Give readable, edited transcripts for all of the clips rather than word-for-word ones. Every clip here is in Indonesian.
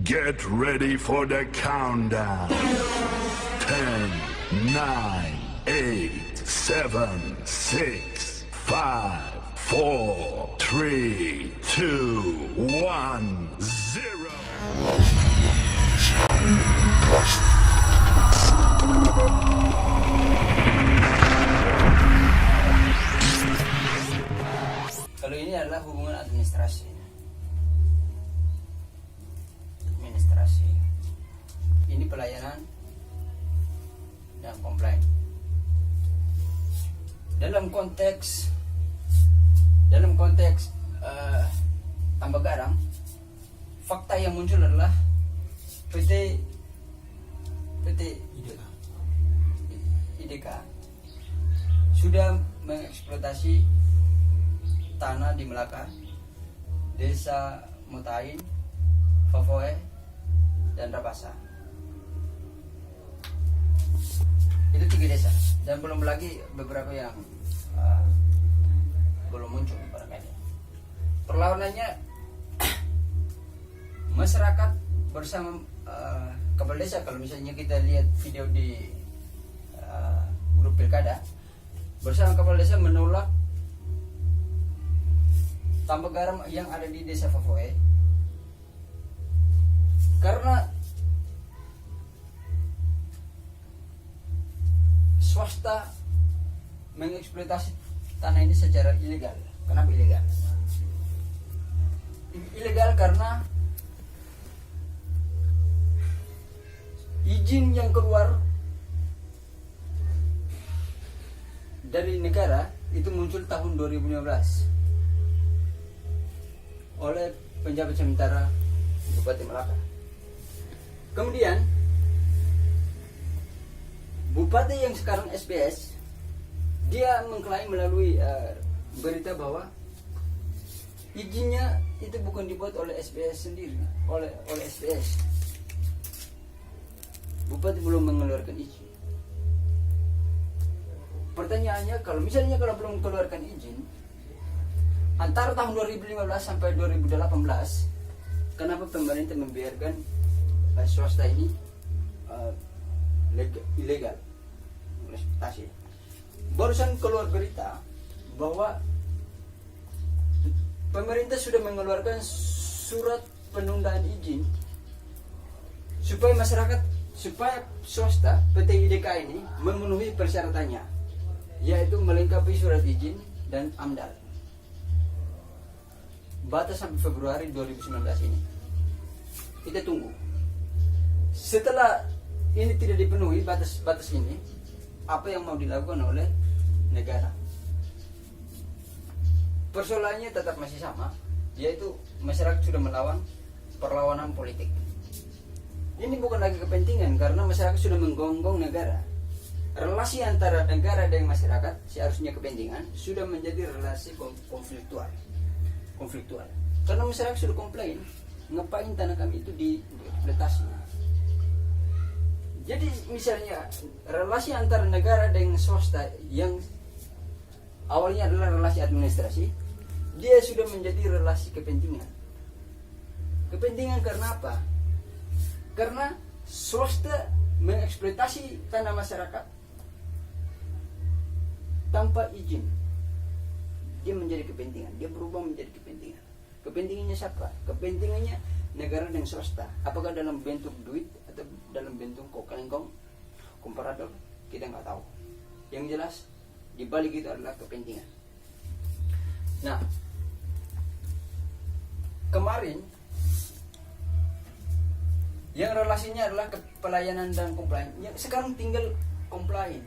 Get ready for the countdown. 10, 9, 8, 7, 6, 5, 4, 3, 2, 1, 0. Kalau ini adalah hubungan administrasi. Administrasi. Ini pelayanan dan komplain. Dalam konteks tambah garam, fakta yang muncul adalah PT IDK sudah mengeksploitasi tanah di Melaka, Desa Mutain, Fafoe, dan Rabasa. Itu 3 desa, dan belum lagi beberapa yang belum muncul barangkali. Perlawanannya masyarakat bersama kepala desa. Kalau misalnya kita lihat video di grup pilkada, bersama kepala desa menolak tambak garam yang ada di desa Fafoe karena swasta mengeksploitasi tanah ini secara ilegal. Kenapa ilegal? Ilegal karena izin yang keluar dari negara itu muncul tahun 2015 oleh penjabat sementara Bupati Melaka. Kemudian Bupati yang sekarang SBS, dia mengklaim melalui berita bahwa izinnya itu bukan dibuat oleh SBS sendiri, oleh SBS. Bupati belum mengeluarkan izin. Pertanyaannya, kalau belum mengeluarkan izin antara tahun 2015 sampai 2018, kenapa pemerintah membiarkan swasta ini ilegal eksploitasi? Barusan keluar berita bahwa pemerintah sudah mengeluarkan surat penundaan izin supaya swasta PT IDK ini memenuhi persyaratannya, yaitu melengkapi surat izin dan AMDAL. Batas sampai Februari 2019 ini. Kita tunggu. Setelah ini tidak dipenuhi batas ini, apa yang mau dilakukan oleh negara? Persoalannya tetap masih sama, yaitu masyarakat sudah melawan perlawanan politik. Ini bukan lagi kepentingan karena masyarakat sudah menggonggong negara. Relasi antara negara dan masyarakat seharusnya kepentingan sudah menjadi relasi konfliktual. Karena masyarakat sudah komplain, ngapain tanah kami itu dieksploitasi. Jadi misalnya relasi antara negara dengan swasta yang awalnya adalah relasi administrasi, dia sudah menjadi relasi kepentingan. Kepentingan karena apa? Karena swasta mengeksploitasi tanah masyarakat tanpa izin. Dia menjadi kepentingan, dia berubah menjadi kepentingan. Kepentingannya siapa? Kepentingannya negara dan swasta. Apakah dalam bentuk duit atau dalam bentuk kokalengkong, komparator, kita nggak tahu. Yang jelas di balik itu adalah kepentingan. Nah, kemarin yang relasinya adalah pelayanan dan komplain, yang sekarang tinggal komplain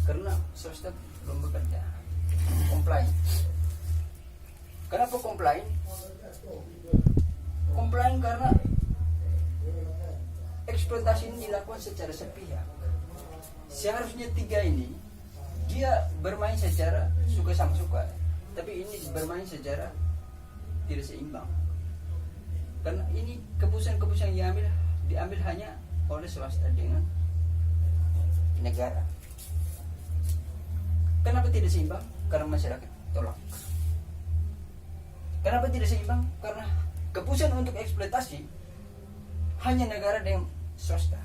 karena swasta belum bekerja. Komplain. Kenapa komplain? Komplain karena eksploitasi ini dilakukan secara sepihak. Seharusnya 3 ini dia bermain secara suka sama suka, tapi ini bermain secara tidak seimbang. Karena ini keputusan yang diambil hanya oleh swasta dengan negara. Kenapa tidak seimbang? Karena masyarakat tolak. Kenapa tidak seimbang? Karena keputusan untuk eksploitasi hanya negara dengan swasta.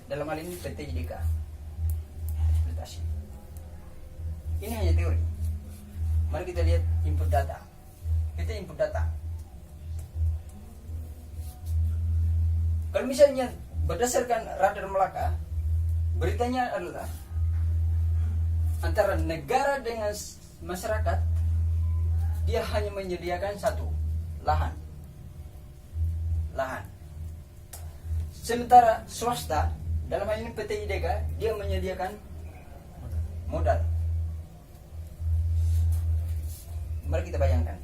Dalam hal ini PT IDK eksploitasi. Ini hanya teori. Mari kita lihat input data. Kita input data. Kalau misalnya berdasarkan Radar Melaka, beritanya adalah antara negara dengan masyarakat, dia hanya menyediakan satu, lahan. Sementara swasta, dalam hal ini PT IDK, dia menyediakan modal. Mari kita bayangkan.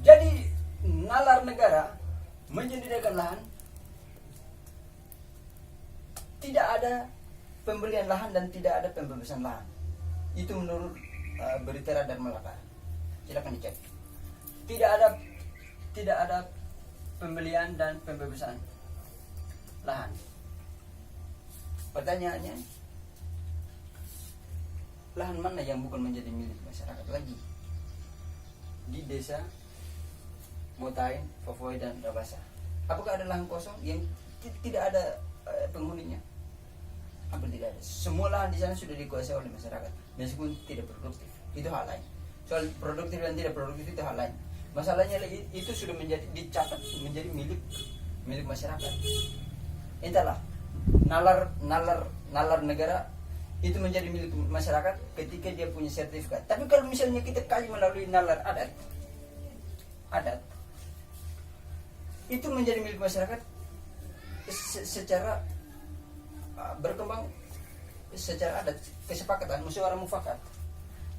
Jadi nalar negara menyediakan lahan, tidak ada pembelian lahan dan tidak ada pembebasan lahan. Itu menurut berita Radar Melaka. Silakan dicek. Tidak ada pembelian dan pembebasan lahan. Pertanyaannya, lahan mana yang bukan menjadi milik masyarakat lagi di desa Motain, Fafoi, dan Rabasa? Apakah ada lahan kosong yang tidak ada penghuninya? Hampir tidak ada. Semua lahan di sana sudah dikuasai oleh masyarakat, meskipun tidak produktif. Itu hal lain. Soal produktif dan tidak produktif itu hal lain. Masalahnya itu sudah menjadi dicatat menjadi milik masyarakat. Entahlah, nalar negara itu menjadi milik masyarakat ketika dia punya sertifikat. Tapi kalau misalnya kita kaji melalui nalar adat itu menjadi milik masyarakat secara berkembang secara adat, kesepakatan, musyawarah mufakat.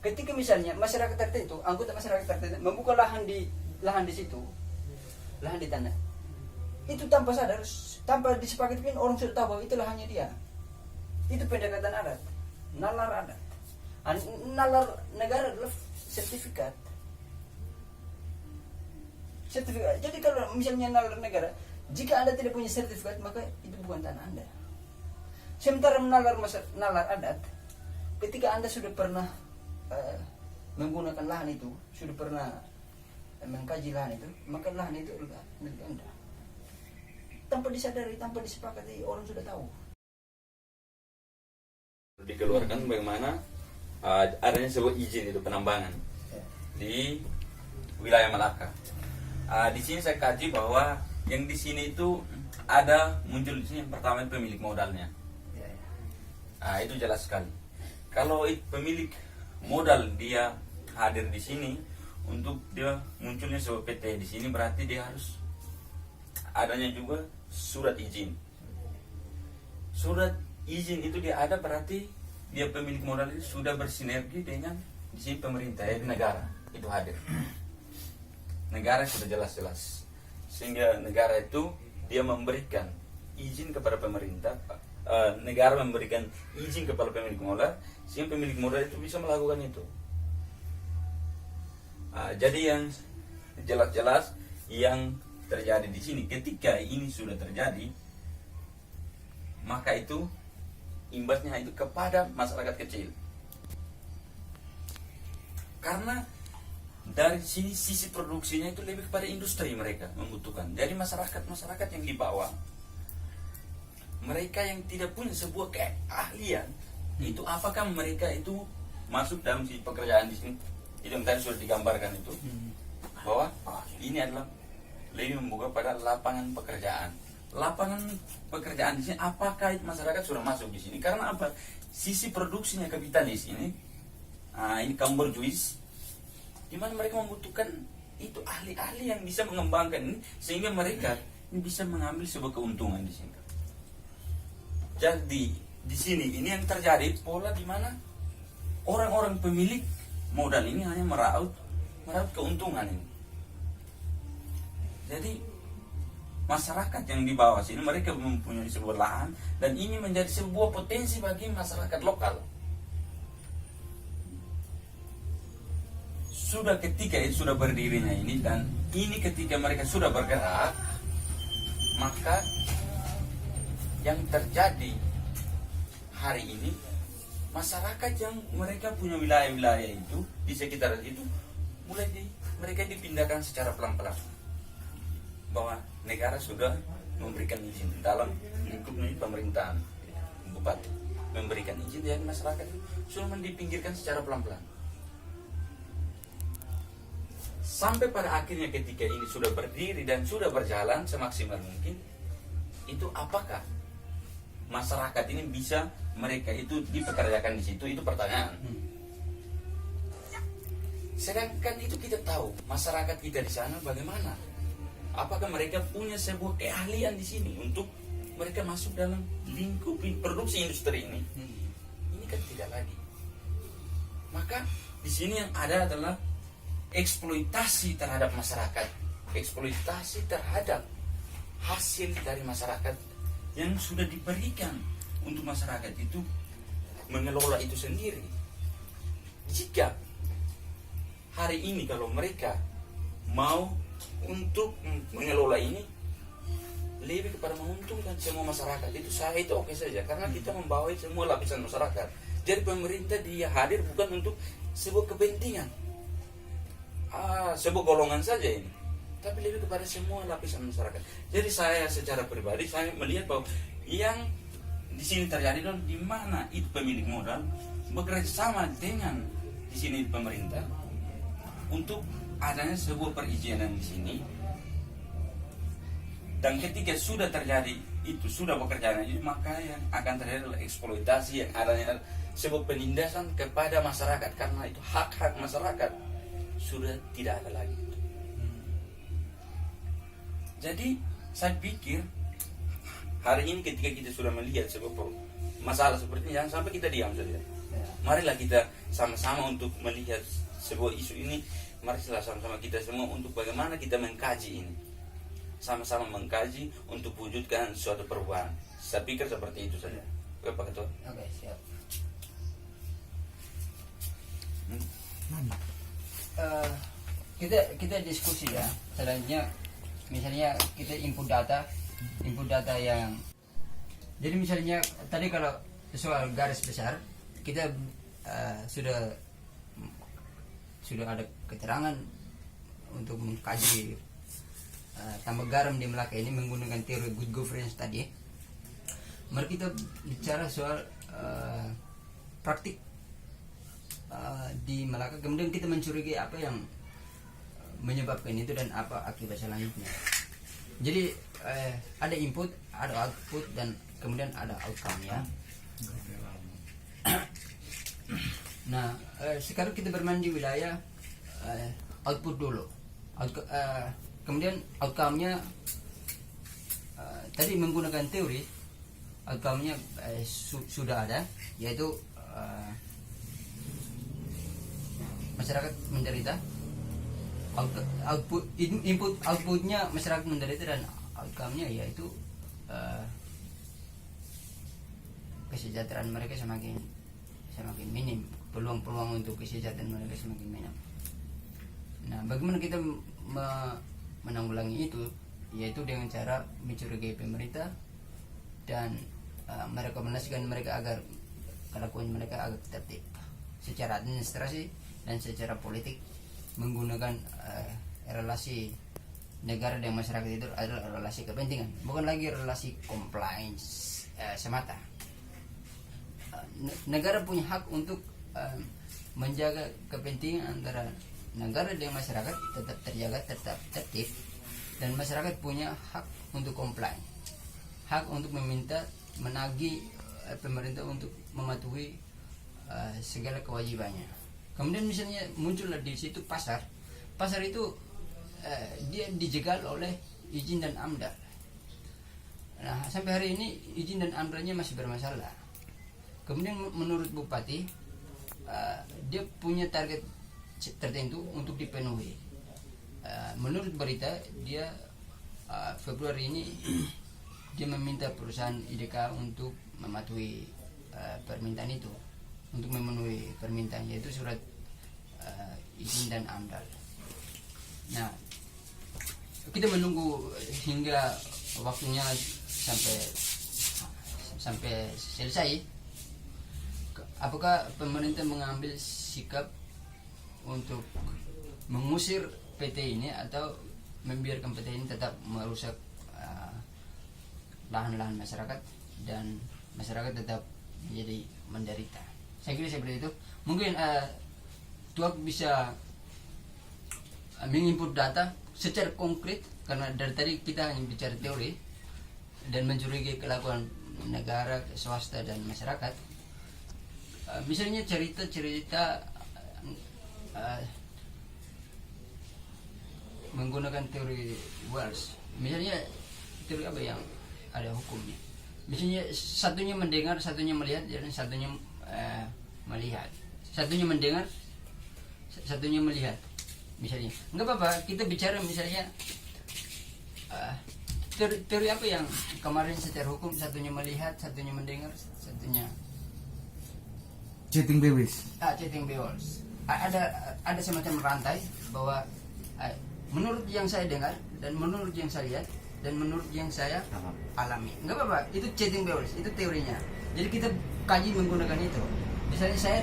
Ketika misalnya masyarakat tertentu, anggota masyarakat tertentu membuka lahan di situ, lahan di tanah, itu tanpa sadar, tanpa disepakati pun orang sudah tahu bahwa itu lahannya dia. Itu pendekatan adat, nalar adat. Nalar negara adalah sertifikat. Jadi kalau misalnya nalar negara, jika Anda tidak punya sertifikat, maka itu bukan tanah Anda. Sementara nalar adat, ketika Anda sudah pernah menggunakan lahan itu, sudah pernah mengkaji lahan itu, maka lahan itu adalah milik Anda. Tanpa disadari, tanpa disepakati, orang sudah tahu. Dikeluarkan bagaimana adanya sebuah izin itu penambangan di wilayah Malaka. Di sini saya kaji bahwa yang di sini itu ada muncul di sini yang pertama itu pemilik modalnya. Itu jelas sekali. Kalau pemilik modal dia hadir di sini untuk dia munculnya sebuah PT di sini, berarti dia harus adanya juga surat izin. Surat izin itu dia ada, berarti dia pemilik modal itu sudah bersinergi dengan di sini pemerintah, negara itu hadir. Negara sudah jelas-jelas, sehingga negara itu dia memberikan izin kepada pemerintah. Negara memberikan izin kepada pemilik modal, sehingga pemilik modal itu bisa melakukan itu. Jadi yang jelas-jelas yang terjadi di sini, ketika ini sudah terjadi, maka itu imbasnya itu kepada masyarakat kecil. Karena dari sini sisi produksinya itu lebih kepada industri mereka membutuhkan. Jadi masyarakat yang di bawah, mereka yang tidak punya sebuah keahlian, itu apakah mereka itu masuk dalam sisi pekerjaan di sini? Itu yang tadi sudah digambarkan itu, bahwa ini adalah lebih membuka pada lapangan pekerjaan. Lapangan pekerjaan di sini, apakah masyarakat sudah masuk di sini? Karena apa? Sisi produksinya kapitalis ini kaum borjuis, di mana mereka membutuhkan itu ahli-ahli yang bisa mengembangkan ini, sehingga mereka ini bisa mengambil sebuah keuntungan di sini. Jadi di sini ini yang terjadi pola di mana orang-orang pemilik modal ini hanya meraup keuntungan ini. Jadi masyarakat yang di bawah sini mereka mempunyai sebuah lahan, dan ini menjadi sebuah potensi bagi masyarakat lokal. Sudah ketika itu sudah berdirinya ini, dan ini ketika mereka sudah bergerak, maka yang terjadi hari ini, masyarakat yang mereka punya wilayah-wilayah itu di sekitar itu mereka dipindahkan secara pelan-pelan. bahwa negara sudah memberikan izin dalam lingkup pemerintahan, bupati memberikan izin, dan masyarakat sudah dipinggirkan secara pelan-pelan. Sampai pada akhirnya ketika ini sudah berdiri dan sudah berjalan semaksimal mungkin, itu apakah masyarakat ini bisa mereka itu dipekerjakan di situ, itu pertanyaan. Sedangkan itu kita tahu masyarakat kita di sana bagaimana, apakah mereka punya sebuah keahlian di sini untuk mereka masuk dalam lingkup produksi industri ini? Ini kan tidak lagi. Maka di sini yang ada adalah eksploitasi terhadap masyarakat, eksploitasi terhadap hasil dari masyarakat yang sudah diberikan untuk masyarakat itu mengelola itu sendiri. Jika hari ini kalau mereka mau untuk mengelola ini lebih kepada menguntungkan semua masyarakat, itu saya itu oke saja, karena kita membawa semua lapisan masyarakat. Jadi pemerintah dia hadir bukan untuk sebuah kepentingan sebuah golongan saja ini, tapi lebih kepada semua lapisan masyarakat. Jadi saya secara pribadi saya melihat bahwa yang di sini terjadi adalah di mana itu pemilik modal bekerja sama dengan di sini pemerintah untuk adanya sebuah perizinan di sini. Dan ketika sudah terjadi itu, sudah bekerja itu, maka yang akan terjadi adalah eksploitasi, yang adanya sebuah penindasan kepada masyarakat, karena itu hak-hak masyarakat sudah tidak ada lagi. Jadi saya pikir hari ini ketika kita sudah melihat sebuah masalah seperti ini, jangan sampai kita diam saja. Marilah kita sama-sama untuk melihat sebuah isu ini. Marilah sama-sama kita semua untuk bagaimana kita mengkaji ini, sama-sama mengkaji untuk wujudkan suatu perubahan. Saya pikir seperti itu saja. Oke Pak Ketua. Oke, siap. Kita diskusi ya. Selanjutnya misalnya kita input data yang, jadi misalnya tadi kalau soal garis besar kita sudah ada keterangan untuk mengkaji tambak garam di Melaka ini menggunakan teori good governance tadi. Mari kita bicara soal praktik di Melaka, kemudian kita mencurigai apa yang menyebabkan itu dan apa akibat selanjutnya. Jadi ada input, ada output, dan kemudian ada outcome ya. Nah, sekarang kita bermain di wilayah output dulu. Kemudian outcome-nya tadi menggunakan teori, outcome-nya sudah ada, yaitu masyarakat menderita. Input outputnya masyarakat menderita, dan outcome-nya yaitu kesejahteraan mereka semakin minim, peluang untuk kesejahteraan mereka semakin minim. Nah, bagaimana kita menanggulangi itu, yaitu dengan cara mencurigai pemerintah dan merekomendasikan mereka agar kelakuan mereka agak tertib secara administrasi dan secara politik, menggunakan relasi negara dan masyarakat itu adalah relasi kepentingan, bukan lagi relasi compliance semata. Negara punya hak untuk menjaga kepentingan antara negara dan masyarakat tetap terjaga, tetap tertib, dan masyarakat punya hak untuk comply, hak untuk meminta, menagih pemerintah untuk mematuhi segala kewajibannya. Kemudian misalnya muncullah di situ pasar itu dia dijegal oleh izin dan AMDAL. Nah, sampai hari ini izin dan AMDALnya masih bermasalah. Kemudian menurut Bupati dia punya target tertentu untuk dipenuhi. Menurut berita dia Februari ini dia meminta perusahaan IDK untuk mematuhi permintaan itu, untuk memenuhi permintaan, yaitu surat izin dan AMDAL. Nah, kita menunggu hingga waktunya sampai selesai. Apakah pemerintah mengambil sikap untuk mengusir PT ini, atau membiarkan PT ini tetap merusak lahan-lahan masyarakat dan masyarakat tetap menjadi menderita. Saya kira seperti itu. Mungkin Tuak bisa menginput data secara konkret, karena dari tadi kita hanya bicara teori dan mencurigai kelakuan negara, swasta dan masyarakat. Misalnya cerita-cerita menggunakan teori Wells. Misalnya teori apa yang ada hukumnya? Misalnya satunya mendengar, satunya melihat, dan satunya melihat. Satunya mendengar, satunya melihat. Misalnya, nggak apa-apa. Kita bicara misalnya teori apa yang kemarin secara hukum satunya melihat, satunya mendengar, satunya Chatting bebas. chatting bebas. Ada semacam rantai bahwa menurut yang saya dengar dan menurut yang saya lihat dan menurut yang saya alami. Nggak apa-apa, itu chatting bebas, itu teorinya. Jadi kita kaji menggunakan itu. Misalnya saya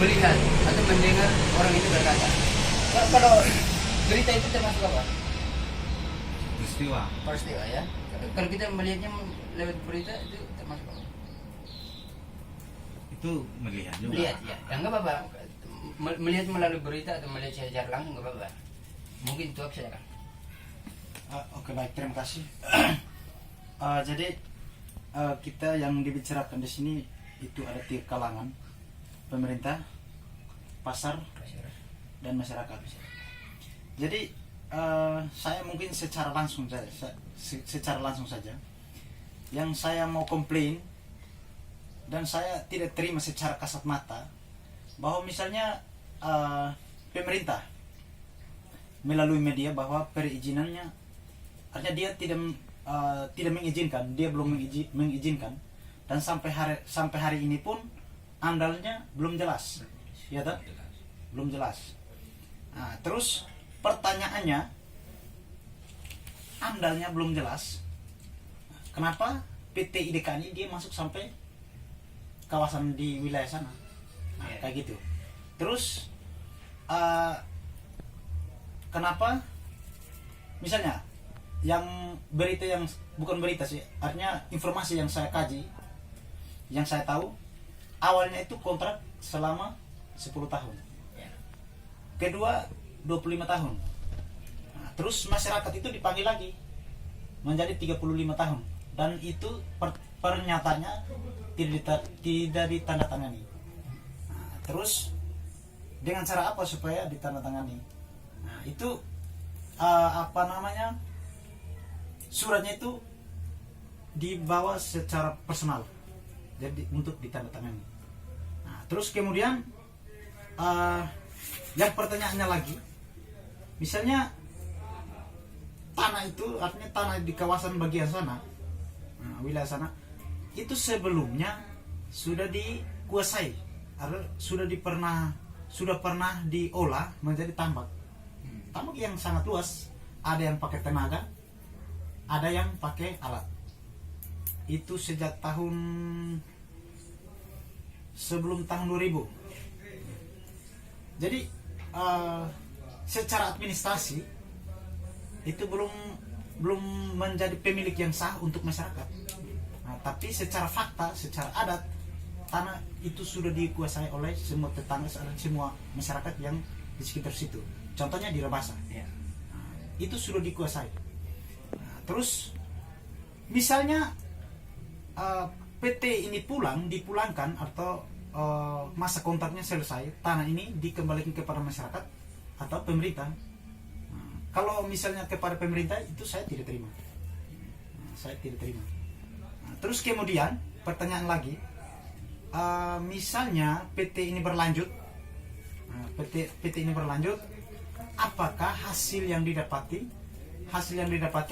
melihat atau mendengar orang itu berkata. Kalau berita itu termasuk apa? Peristiwa ya. Kalau kita melihatnya lewat berita itu termasuk apa? Itu melihat juga. Melihat ya. Ya nggak apa-apa. Melihat melalui berita atau melihat secara langsung nggak apa-apa. Mungkin itu silakan. Oke, baik, terima kasih. Jadi kita yang dibicarakan di sini itu ada tiga kalangan: pemerintah, pasar, dan masyarakat. Jadi saya mungkin secara langsung saja yang saya mau komplain dan saya tidak terima secara kasat mata bahwa misalnya pemerintah melalui media bahwa perizinannya artinya dia tidak mengizinkan, dia belum mengizinkan, dan sampai hari ini pun andalnya belum jelas, ya tak? Belum jelas. Nah, terus pertanyaannya, andalnya belum jelas, kenapa PT IDK ini dia masuk sampai kawasan di wilayah sana? Nah, kayak gitu. Terus kenapa misalnya yang berita yang bukan berita sih, artinya informasi yang saya kaji, yang saya tahu awalnya itu kontrak selama 10 tahun, kedua 25 tahun. Nah, terus masyarakat itu dipanggil lagi menjadi 35 tahun, dan itu pernyataannya tidak ditandatangani. Nah, terus dengan cara apa supaya ditandatangani? Nah, itu suratnya itu dibawa secara personal, jadi untuk ditandatangani. Nah, terus kemudian yang pertanyaannya lagi, misalnya tanah itu, artinya tanah di kawasan bagian sana, wilayah sana, itu sebelumnya sudah dikuasai atau sudah pernah diolah menjadi tambak yang sangat luas. Ada yang pakai tenaga, ada yang pakai alat. Itu sejak sebelum tahun 2000. Jadi secara administrasi itu belum menjadi pemilik yang sah untuk masyarakat. Nah, tapi secara fakta, secara adat, tanah itu sudah dikuasai oleh semua tetangga, semua masyarakat yang di sekitar situ. Contohnya di Rebasa. Nah, itu sudah dikuasai. Nah, terus misalnya PT ini dipulangkan atau masa kontraknya selesai, tanah ini dikembalikan kepada masyarakat atau pemerintah. Kalau misalnya kepada pemerintah, itu saya tidak terima. Nah, terus kemudian pertanyaan lagi, misalnya PT ini berlanjut, PT ini berlanjut, apakah hasil yang didapatkan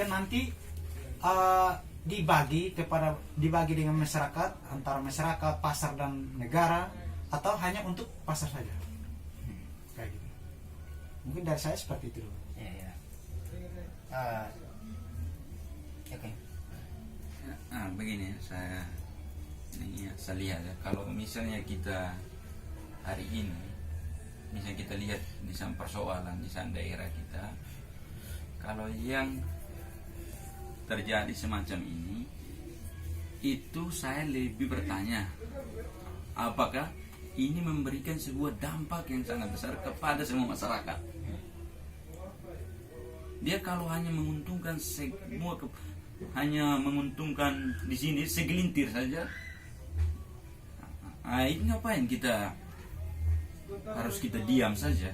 nanti dibagi dengan masyarakat, antara masyarakat, pasar dan negara, atau hanya untuk pasar saja? Kayak gitu. Mungkin dari saya seperti itu. Ya. Oke. Begini saya lihat ya, kalau misalnya kita hari ini misalnya kita lihat di persoalan di daerah kita, kalau yang terjadi semacam ini, itu saya lebih bertanya, apakah ini memberikan sebuah dampak yang sangat besar kepada semua masyarakat? Dia kalau hanya menguntungkan hanya menguntungkan di sini segelintir saja, ini ngapain kita harus kita diam saja?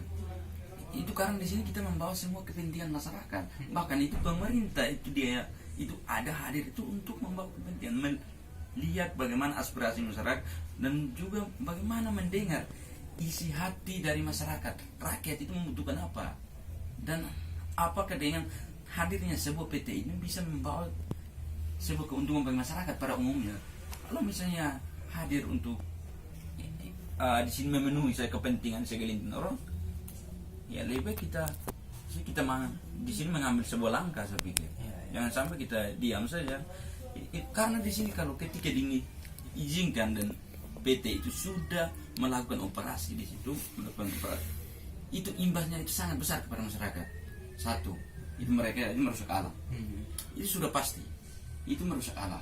Itu karena di sini kita membawa semua kepentingan masyarakat. Bahkan itu pemerintah itu ada hadir itu untuk membawa kepentingan, melihat bagaimana aspirasi masyarakat dan juga bagaimana mendengar isi hati dari masyarakat. Rakyat itu membutuhkan apa, dan apakah dengan hadirnya sebuah PT ini bisa membawa sebuah keuntungan bagi masyarakat pada umumnya. Kalau misalnya hadir untuk di sini memenuhi kepentingan segelintir orang, ya lebih baik kita di sini mengambil sebuah langkah, saya pikir. Jangan sampai kita diam saja. Karena di sini kalau ketika diizinkan dan PT itu sudah melakukan operasi di situ, itu imbasnya itu sangat besar kepada masyarakat. Satu, itu mereka merusak alam. Itu sudah pasti. Itu merusak alam.